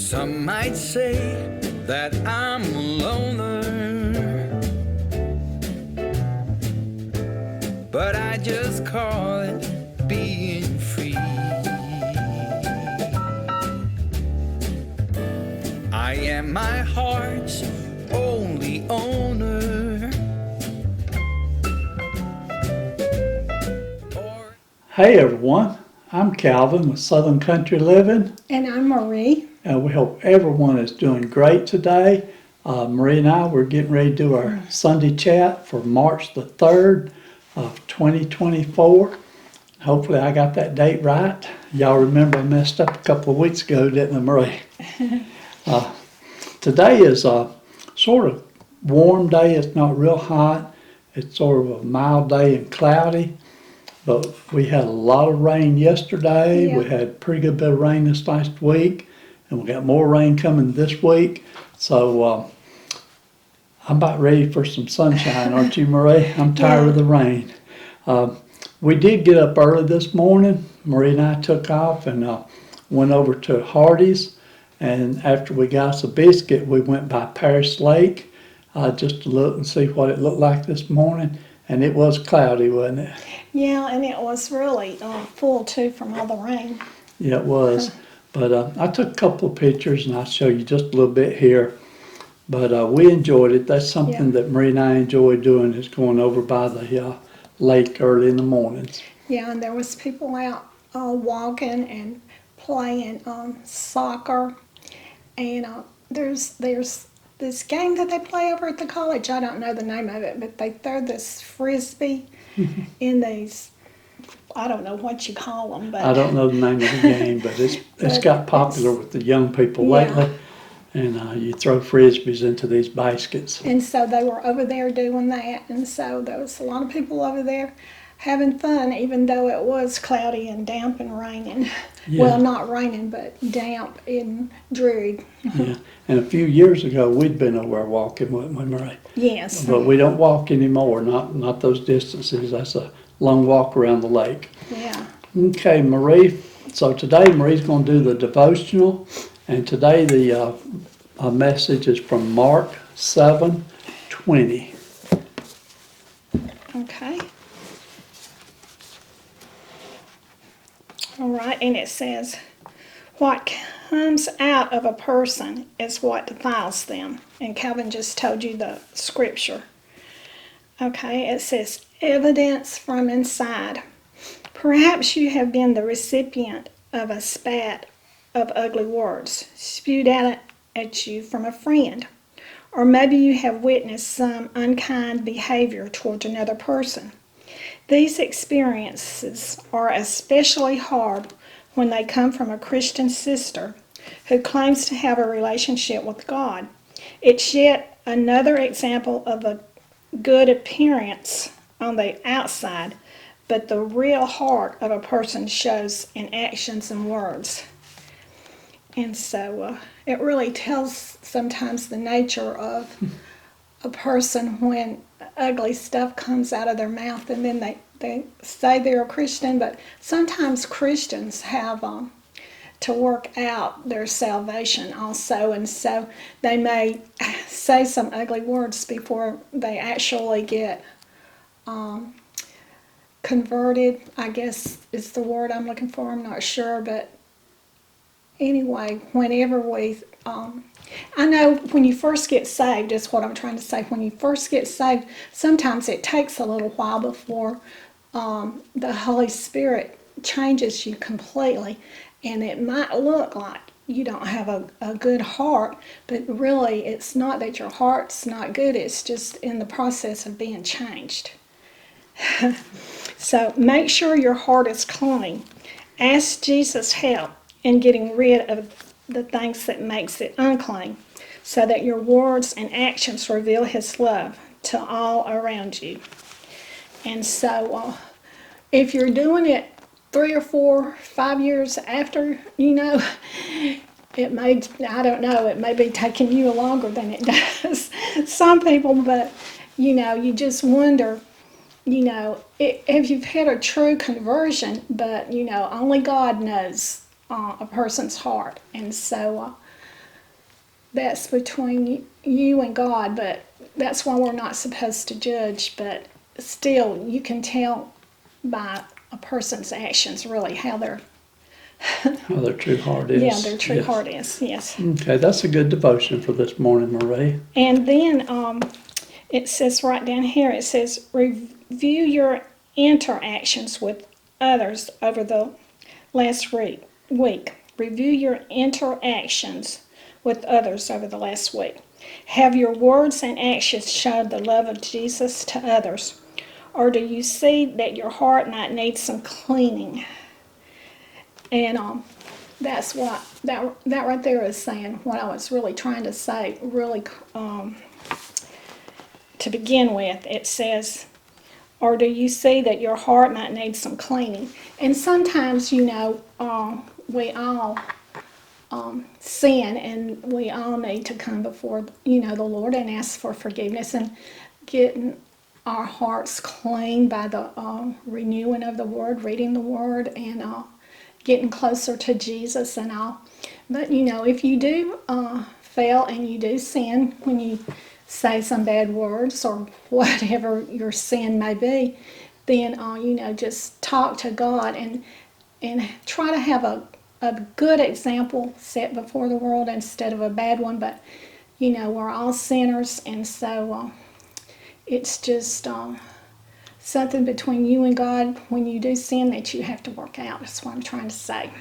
Some might say that I'm a loner, but I just call it being free. I am my heart's only owner. Hey everyone, I'm Calvin with Southern Country Living. And I'm Marie. And we hope everyone is doing great today. Marie and I, we're getting ready to do our Sunday chat for March the 3rd of 2024. Hopefully I got that date right. Y'all remember I messed up a couple of weeks ago, didn't I, Marie? Today is a sort of warm day. It's not real hot. It's sort of a mild day and cloudy. But we had a lot of rain yesterday. Yeah. We had a pretty good bit of rain this last week. And we got more rain coming this week. So I'm about ready for some sunshine, aren't you, Marie? I'm tired of the rain. We did get up early this morning. Marie and I took off and went over to Hardee's. And after we got us a biscuit, we went by Paris Lake just to look and see what it looked like this morning. And it was cloudy, wasn't it? Yeah, and it was really full too from all the rain. Yeah, it was. But I took a couple of pictures and I'll show you just a little bit here. But we enjoyed it. That's something that Marie and I enjoy doing, is going over by the lake early in the mornings. Yeah, and there was people out walking and playing soccer. And there's this game that they play over at the college. I don't know the name of it, but they throw this frisbee in these, I don't know what you call them. But I don't know the name of the game, but it's got popular with the young people lately. And you throw frisbees into these baskets. And so they were over there doing that. And so there was a lot of people over there having fun, even though it was cloudy and damp and raining. Yeah. Well, not raining, but damp and dreary. Yeah. And a few years ago, we'd been over there walking, wouldn't we, Marie? Yes. But we don't walk anymore, not those distances. That's a long walk around the lake. Yeah. Okay, Marie. So today, Marie's going to do the devotional. And today, the message is from Mark 7:20. Okay. All right, and it says, what comes out of a person is what defiles them. And Calvin just told you the scripture. Okay, it says, evidence from inside. Perhaps you have been the recipient of a spat of ugly words spewed out at you from a friend. Or maybe you have witnessed some unkind behavior towards another person. These experiences are especially hard when they come from a Christian sister who claims to have a relationship with God. It's yet another example of a good appearance on the outside, but the real heart of a person shows in actions and words. And so it really tells sometimes the nature of a person when ugly stuff comes out of their mouth, and then they say they're a Christian, but sometimes Christians have to work out their salvation also, and so they may say some ugly words before they actually get converted, I guess is the word I'm looking for. I'm not sure, but anyway, whenever we I know when you first get saved, is what I'm trying to say. When you first get saved, sometimes it takes a little while before the Holy Spirit changes you completely. And it might look like you don't have a good heart, but really it's not that your heart's not good. It's just in the process of being changed. So make sure your heart is clean. Ask Jesus' help in getting rid of the things that makes it unclean, so that your words and actions reveal His love to all around you. And so if you're doing it 3 or 4, 5 years after, it may, I don't know, it may be taking you longer than it does some people, but you just wonder, if you've had a true conversion, but only God knows a person's heart. And so that's between you and God, but that's why we're not supposed to judge. But still, you can tell by a person's actions really how their How their true heart is. yeah, their true Yes. heart is. Yes. Okay, that's a good devotion for this morning, Marie. And then it says right down here, it says, review your interactions with others over the last week. Review your interactions with others over the last week. Have your words and actions shown the love of Jesus to others? Or do you see that your heart might need some cleaning? And that's what that right there is saying what I was really trying to say. Really, to begin with, it says, or do you see that your heart might need some cleaning? And sometimes, we all sin, and we all need to come before the Lord and ask for forgiveness and getting our hearts clean by the renewing of the Word, reading the Word, and getting closer to Jesus and all. But if you do fail and you do sin when you say some bad words or whatever your sin may be, then just talk to God and try to have a good example set before the world instead of a bad one. But we're all sinners, and so it's just something between you and God when you do sin that you have to work out. That's what I'm trying to say.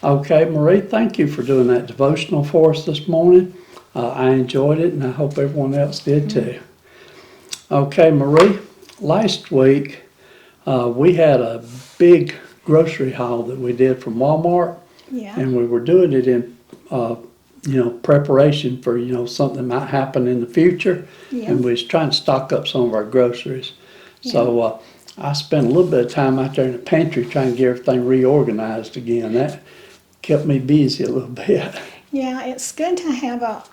Okay, Marie, thank you for doing that devotional for us this morning. I enjoyed it, and I hope everyone else did too. Okay, Marie, last week we had a big grocery haul that we did from Walmart, Yeah. and we were doing it in preparation for something that might happen in the future, Yeah. and we was trying to stock up some of our groceries. So I spent a little bit of time out there in the pantry trying to get everything reorganized again. That kept me busy a little bit. Yeah, it's good to have a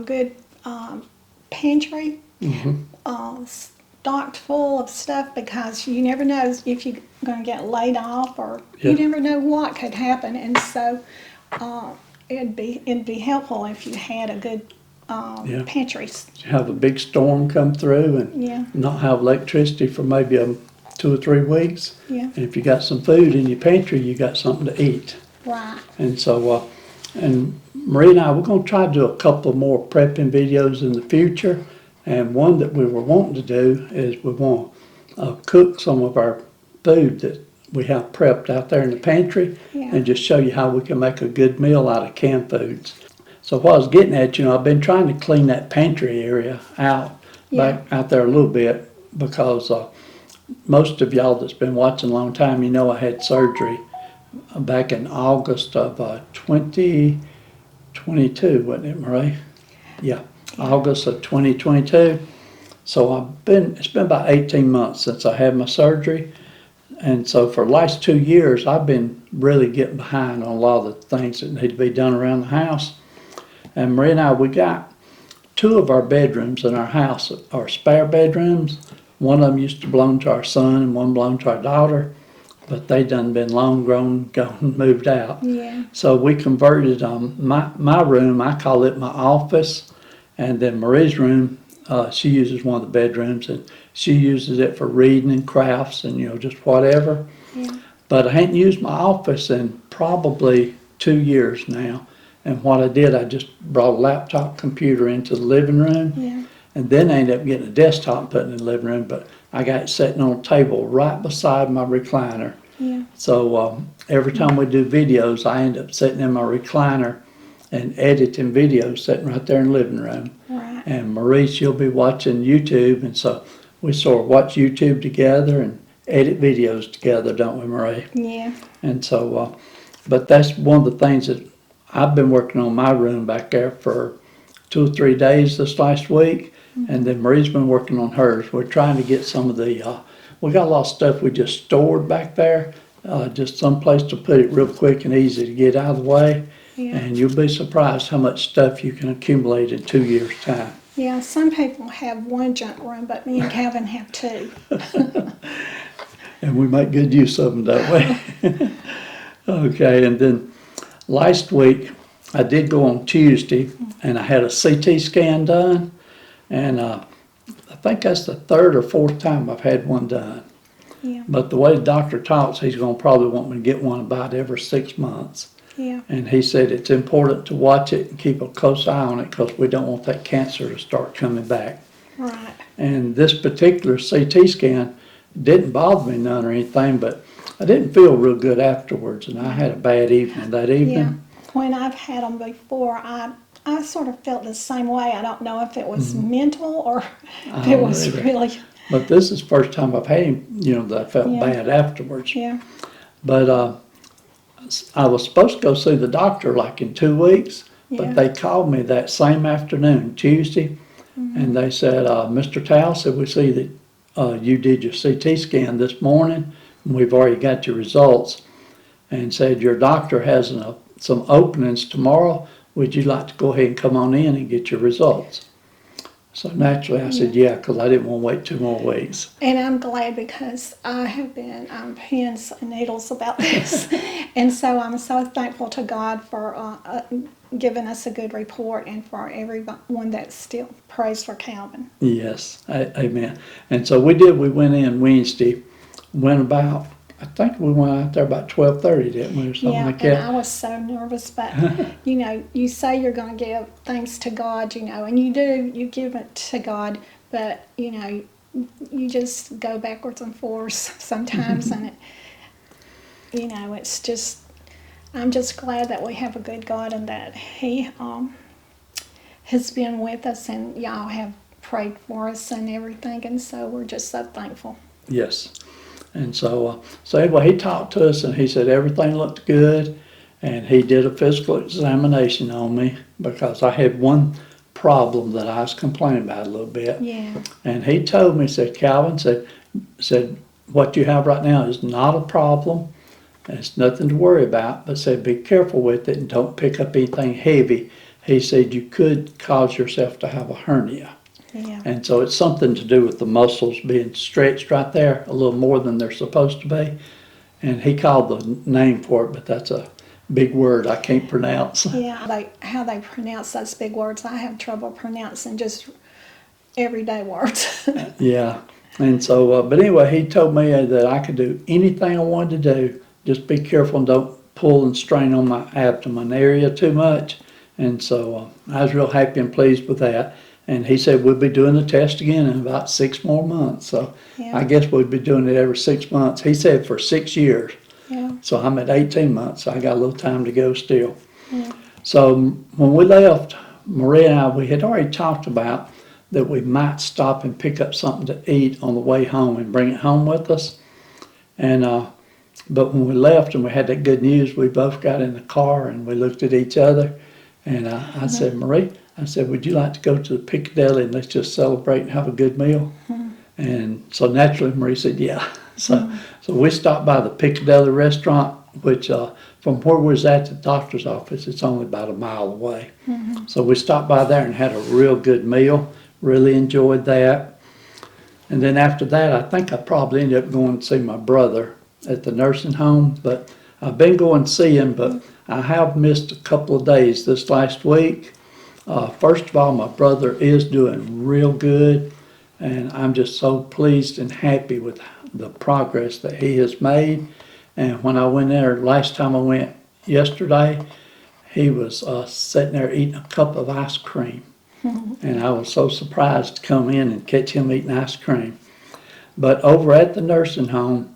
good pantry stocked full of stuff, because you never know if you're going to get laid off, or you Yeah. never know what could happen. And so it'd be helpful if you had a good pantry. Have a big storm come through and Yeah. not have electricity for maybe 2 or 3 weeks. Yeah. And if you got some food in your pantry, you got something to eat. Right. And so, and Marie and I, we're going to try to do a couple more prepping videos in the future. And one that we were wanting to do is we want to cook some of our food that we have prepped out there in the pantry, Yeah. and just show you how we can make a good meal out of canned foods. So what I was getting at, I've been trying to clean that pantry area out, back out there a little bit, because most of y'all that's been watching a long time, I had surgery back in August of 2022, wasn't it, Marie? Yeah, August of 2022. So it's been about 18 months since I had my surgery. And so for the last 2 years, I've been really getting behind on a lot of the things that need to be done around the house. And Marie and I, we got 2 of our bedrooms in our house are spare bedrooms. One of them used to belong to our son, and one belonged to our daughter, but they done been long grown, gone, moved out. Yeah. So we converted my room, I call it my office, and then Marie's room, she uses one of the bedrooms, and she uses it for reading and crafts and just whatever. Yeah. But I hadn't used my office in probably 2 years now. And what I did, I just brought a laptop computer into the living room, Yeah. and then I ended up getting a desktop and putting it in the living room. But I got it sitting on a table right beside my recliner. Yeah. So every time we do videos, I end up sitting in my recliner and editing videos sitting right there in the living room. Right. And Marie, she'll be watching YouTube, and so we sort of watch YouTube together and edit videos together, don't we, Marie? Yeah. And so, but that's one of the things that I've been working on my room back there for 2 or 3 days this last week, and then Marie's been working on hers. We're trying to get some of the, we got a lot of stuff we just stored back there, just someplace to put it real quick and easy to get out of the way. Yeah. And you'll be surprised how much stuff you can accumulate in 2 years' time. Yeah, some people have one junk room, but me and Calvin have 2. And we make good use of them that way. Okay, and then last week I did go on Tuesday, and I had a CT scan done, and I think that's the third or fourth time I've had one done. Yeah, But the way the doctor talks, he's going to probably want me to get one about every 6 months. yeah, And he said it's important to watch it and keep a close eye on it because we don't want that cancer to start coming back. right. And this particular CT scan didn't bother me none or anything, but I didn't feel real good afterwards, and I had a bad evening that evening. Yeah, when I've had them before, I sort of felt the same way. I don't know if it was mental or if it don't was either. really, But this is the first time I've had him, that I felt Yeah. bad afterwards. yeah, But I was supposed to go see the doctor like in 2 weeks, Yeah. but they called me that same afternoon, Tuesday, and they said, Mr. Towle said, we see that you did your CT scan this morning, and we've already got your results, and said your doctor has some openings tomorrow. Would you like to go ahead and come on in and get your results? So naturally I said, yeah, because I didn't want to wait 2 more weeks. and I'm glad because I have been pins and needles about this, and so I'm so thankful to God for giving us a good report and for everyone that still prays for Calvin. Yes, amen. And so we went in Wednesday, went about, I think we went out there about 12:30, didn't we, or something Yeah, like and that? I was so nervous, but you say you're going to give thanks to God, and you do, you give it to God, but you just go backwards and forwards sometimes, and it's just, I'm just glad that we have a good God and that He has been with us, and y'all have prayed for us and everything, and so we're just so thankful. Yes. And so anyway, he talked to us and he said everything looked good, and he did a physical examination on me because I had one problem that I was complaining about a little bit. Yeah, And he told me, said, Calvin, said what you have right now is not a problem. It's nothing to worry about, but said be careful with it and don't pick up anything heavy. He said you could cause yourself to have a hernia. yeah, And so it's something to do with the muscles being stretched right there a little more than they're supposed to be. And he called the name for it, but that's a big word I can't pronounce. yeah. How they pronounce those big words, I have trouble pronouncing just everyday words. Yeah. And so, but anyway, he told me that I could do anything I wanted to do. Just be careful and don't pull and strain on my abdomen area too much. And so I was real happy and pleased with that. And he said we'll be doing the test again in about 6 more months. So Yeah. I guess we'd be doing it every 6 months. He said for 6 years. Yeah, So I'm at 18 months. So I got a little time to go still. yeah, So when we left, Maria and I, we had already talked about that we might stop and pick up something to eat on the way home and bring it home with us. And but when we left and we had that good news, we both got in the car and we looked at each other. And I said, Marie, I said, would you like to go to the Piccadilly and let's just celebrate and have a good meal? And so naturally Marie said, yeah. So we stopped by the Piccadilly restaurant, which from where we was at the doctor's office, it's only about a mile away. So we stopped by there and had a real good meal, really enjoyed that. And then after that, I think I probably ended up going to see my brother at the nursing home, but I've been going to see him, but I have missed a couple of days this last week. First of all, my brother is doing real good, and I'm just so pleased and happy with the progress that he has made. And when I went there, last time I went yesterday, he was sitting there eating a cup of ice cream. And I was so surprised to come in and catch him eating ice cream. But over at the nursing home,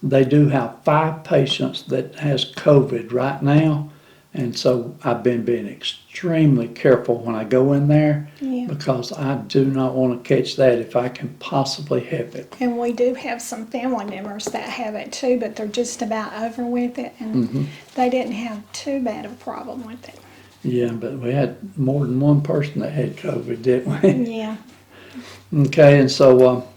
they do have 5 patients that has COVID right now. And so I've been being extremely careful when I go in there yeah. because I do not want to catch that if I can possibly help it. And we do have some family members that have it too, but they're just about over with it, and they didn't have too bad of a problem with it. Yeah, but we had more than one person that had COVID, didn't we? Yeah, Okay, and so,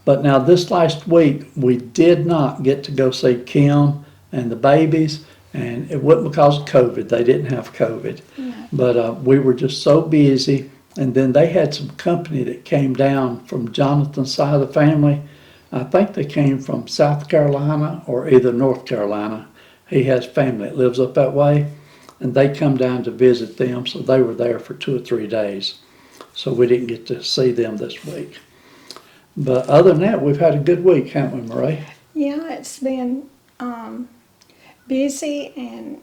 but now this last week, we did not get to go see Kim and the babies, and it wasn't because of COVID. They didn't have COVID. yeah, But we were just so busy, and then they had some company that came down from Jonathan's side of the family. I think they came from South Carolina or either North Carolina. He has family that lives up that way. and they come down to visit them, so they were there for 2 or 3 days. So we didn't get to see them this week. But other than that, we've had a good week, haven't we, Marie? Yeah, it's been busy, and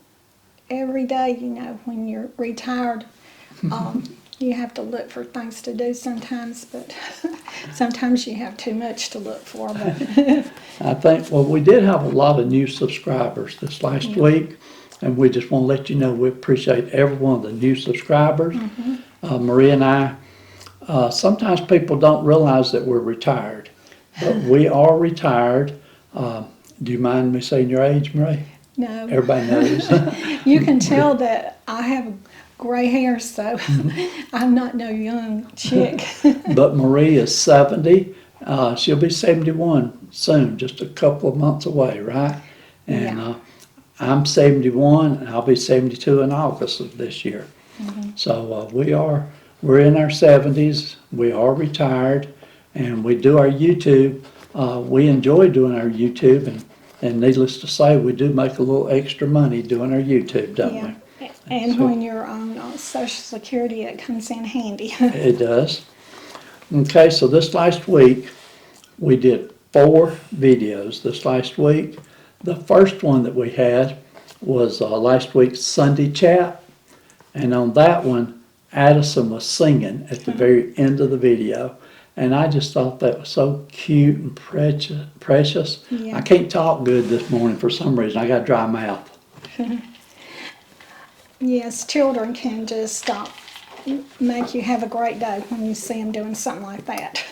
every day, you know, when you're retired, you have to look for things to do sometimes, but sometimes you have too much to look for. But I think, well, we did have a lot of new subscribers this last week, and we just want to let you know we appreciate every one of the new subscribers. Marie and I, sometimes people don't realize that we're retired, but we are retired. Do you mind me saying your age, Marie? no, Everybody knows. you can tell that I have gray hair, so I'm not no young chick. But Marie is 70. She'll be 71 soon, just a couple of months away, right? And Yeah. I'm 71, and I'll be 72 in August of this year. So we're in our 70s. We are retired, and we do our YouTube. We enjoy doing our YouTube, and needless to say, we do make a little extra money doing our YouTube, don't Yeah. we? And So- when you're on Social Security, it comes in handy. It does. Okay, so this last week, we did 4 videos this last week. The first one that we had was last week's Sunday chat, and on that one, Addison was singing at the very end of the video, and I just thought that was so cute and precious. Yeah. I can't talk good this morning for some reason. I got a dry mouth. Yes, children can just make you have a great day when you see them doing something like that.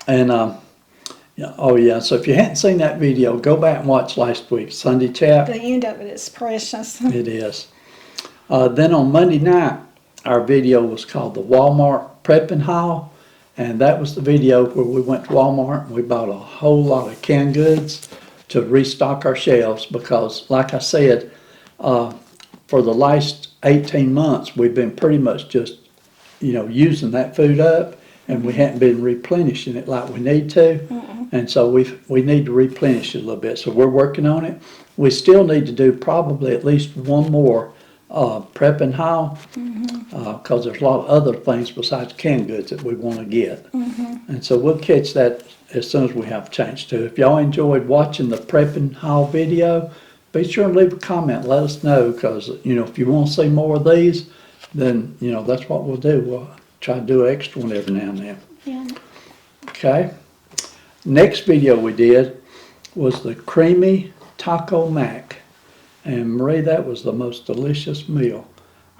And yeah, oh yeah, so if you hadn't seen that video, go back and watch last week's Sunday chat. The end of it is precious. It is. Then on Monday night, our video was called the Walmart Prepping Haul, and that was the video where we went to Walmart and we bought a whole lot of canned goods to restock our shelves because, like I said, for the last 18 months, we've been pretty much just, using that food up, and we hadn't been replenishing it like we need to. And so we need to replenish it a little bit. So we're working on it. We still need to do probably at least one more prep and haul because there's a lot of other things besides canned goods that we want to get. And so we'll catch that as soon as we have a chance to. If y'all enjoyed watching the prep and haul video, be sure and leave a comment. Let us know because, if you want to see more of these, then, that's what we'll do. We'll try to do an extra one every now and then. Yeah. Okay. Next video we did was the creamy taco mac. And Marie, that was the most delicious meal.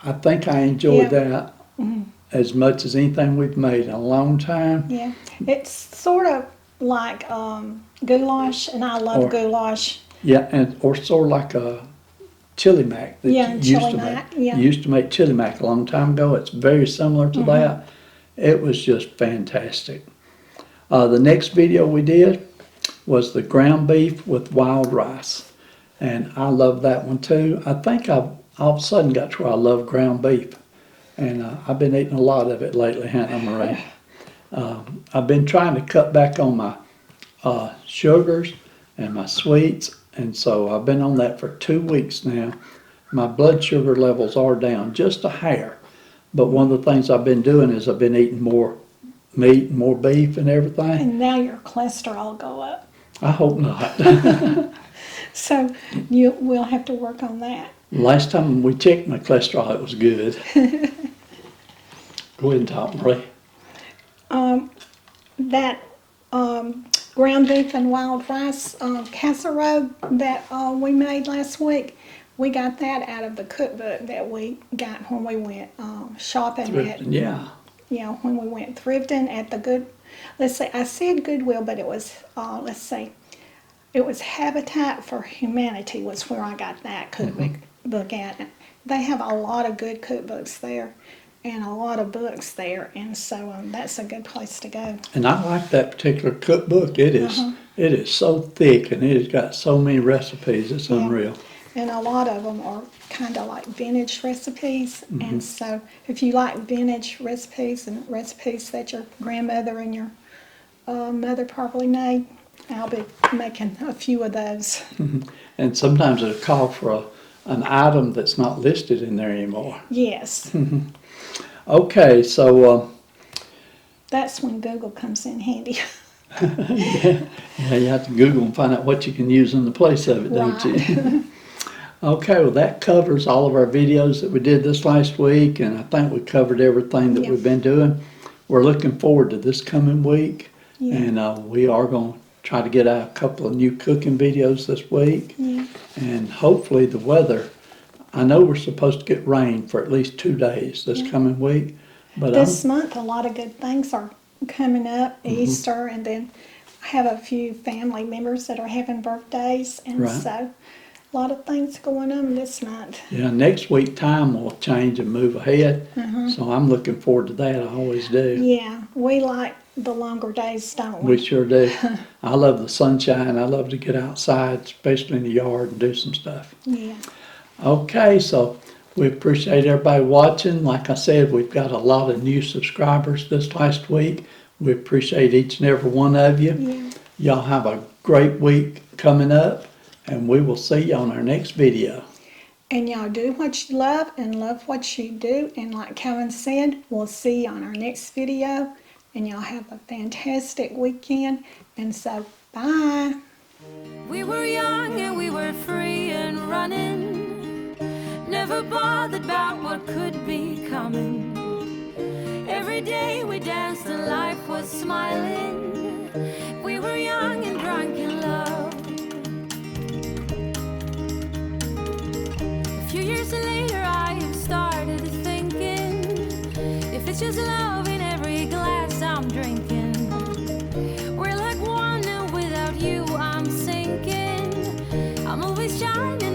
I think I enjoyed that as much as anything we've made in a long time. Yeah. It's sort of like goulash, and I love Or- goulash. Yeah, or sort of like a chili mac that Yeah, you chili used to mac, make. yeah. You used to make chili mac a long time ago. It's very similar to that. It was just fantastic. The next video we did was the ground beef with wild rice. And I love that one too. I think I've all of a sudden got to where I love ground beef. And I've been eating a lot of it lately, haven't I, Marie? I've been trying to cut back on my sugars and my sweets. And so I've been on that for 2 weeks now. My blood sugar levels are down just a hair. But one of the things I've been doing is I've been eating more meat, more beef and everything. And now your cholesterol go up. I hope not. So we'll have to work on that. Last time we checked my cholesterol, it was good. Go ahead and talk, Marie. That ground beef and wild rice casserole that we made last week, we got that out of the cookbook that we got when we went shopping at, Yeah. when we went thrifting at the I said Goodwill, but it was, it was Habitat for Humanity was where I got that cookbook book at. They have a lot of good cookbooks there and a lot of books there, and so that's a good place to go. And I like that particular cookbook. It is so thick and it has got so many recipes. It's unreal. And a lot of them are kind of like vintage recipes. And so if you like vintage recipes and recipes that your grandmother and your mother probably made, I'll be making a few of those. And sometimes it'll call for an item that's not listed in there anymore. Yes, Okay, so that's when Google comes in handy. yeah, you have to Google and find out what you can use in the place of it, don't you? Okay, well, that covers all of our videos that we did this last week, and I think we covered everything that Yeah. we've been doing. We're looking forward to this coming week, Yeah. and we are going to try to get out a couple of new cooking videos this week, Yeah. and hopefully the weather. I know we're supposed to get rain for at least 2 days this coming week, but This month, a lot of good things are coming up, Easter, and then I have a few family members that are having birthdays, and Right. so a lot of things going on this month. yeah, next week time will change and move ahead, so I'm looking forward to that. I always do. Yeah, we like the longer days, don't We we? sure do. I love the sunshine. I love to get outside, especially in the yard, and do some stuff. Yeah. Okay, so we appreciate everybody watching. Like I said, we've got a lot of new subscribers this last week. We appreciate each and every one of you. Yeah. Y'all have a great week coming up, and we will see you on our next video. And y'all do what you love and love what you do. And like Kevin said, we'll see you on our next video. And y'all have a fantastic weekend. And so, bye. We were young and we were free and running, never bothered about what could be coming. Every day we danced and life was smiling. We were young and drunk in love. A few years later I have started thinking, if it's just love in every glass I'm drinking, we're like one and without you I'm sinking. I'm always shining